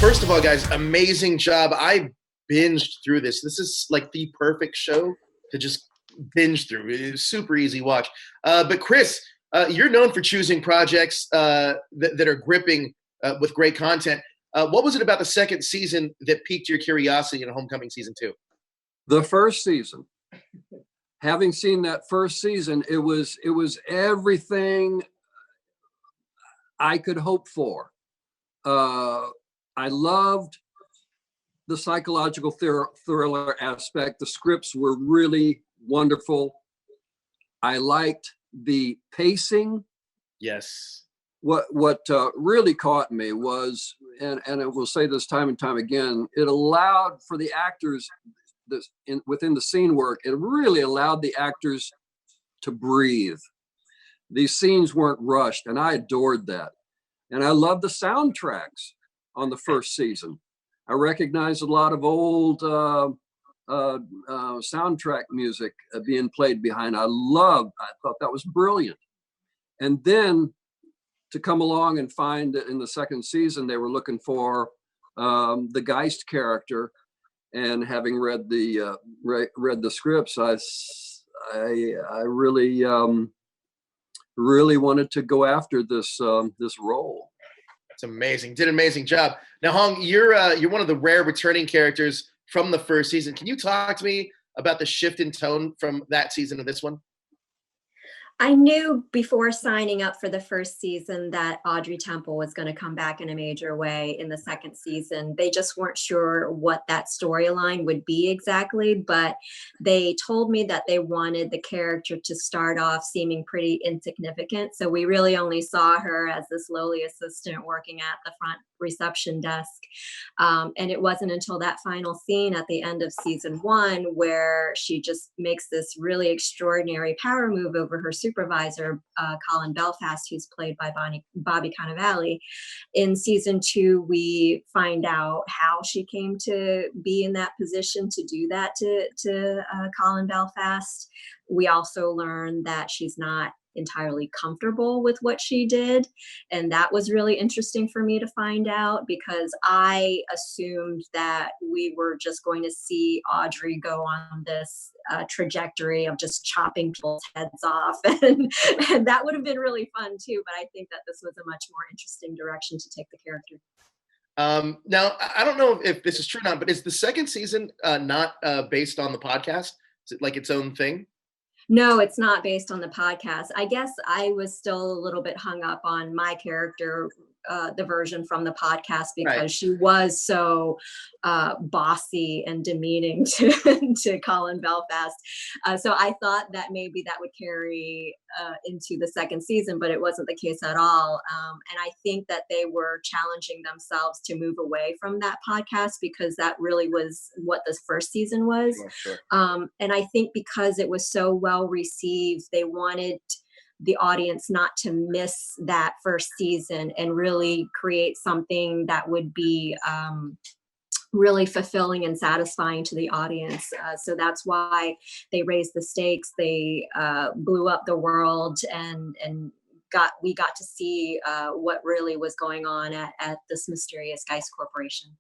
First of all, guys, amazing job. I binged through this. This is like the perfect show to just binge through. It's super easy watch. But Chris, you're known for choosing projects that are gripping with great content. What was it about the second season that piqued your curiosity in Homecoming season 2? The first season. Having seen that first season, it was everything I could hope for. I loved the psychological thriller aspect. The scripts were really wonderful. I liked the pacing. Yes. What really caught me was, and I will say this time and time again, it allowed for the actors within the scene work. It really allowed the actors to breathe. These scenes weren't rushed, and I adored that. And I loved the soundtracks on the first season. I recognized a lot of old soundtrack music being played behind. I thought that was brilliant. And then to come along and find that in the second season, they were looking for the Geist character, and having read the scripts, I really wanted to go after this role. It's amazing. Did an amazing job. Now, Hong, you're one of the rare returning characters from the first season. Can you talk to me about the shift in tone from that season to this one? I knew before signing up for the first season that Audrey Temple was going to come back in a major way in the second season. They just weren't sure what that storyline would be exactly, but they told me that they wanted the character to start off seeming pretty insignificant. So we really only saw her as this lowly assistant working at the front reception desk. And it wasn't until that final scene at the end of season 1 where she just makes this really extraordinary power move over her supervisor, Colin Belfast, who's played by Bobby Cannavale. In season 2, we find out how she came to be in that position to do that to Colin Belfast. We also learn that she's not entirely comfortable with what she did, and that was really interesting for me to find out, because I assumed that we were just going to see Audrey go on this trajectory of just chopping people's heads off, and that would have been really fun too, but I think that this was a much more interesting direction to take the character. Now, I don't know if this is true or not, but is the second season not based on the podcast? Is it like its own thing? No, it's not based on the podcast. I guess I was still a little bit hung up on my character, the version from the podcast, because right. She was so bossy and demeaning to Colin Belfast. So I thought that maybe that would carry into the second season, but it wasn't the case at all. And I think that they were challenging themselves to move away from that podcast, because that really was what this first season was. Sure. And I think because it was so well received, they wanted the audience not to miss that first season and really create something that would be really fulfilling and satisfying to the audience. So that's why they raised the stakes. They blew up the world, and we got to see what really was going on at this mysterious Geist Corporation.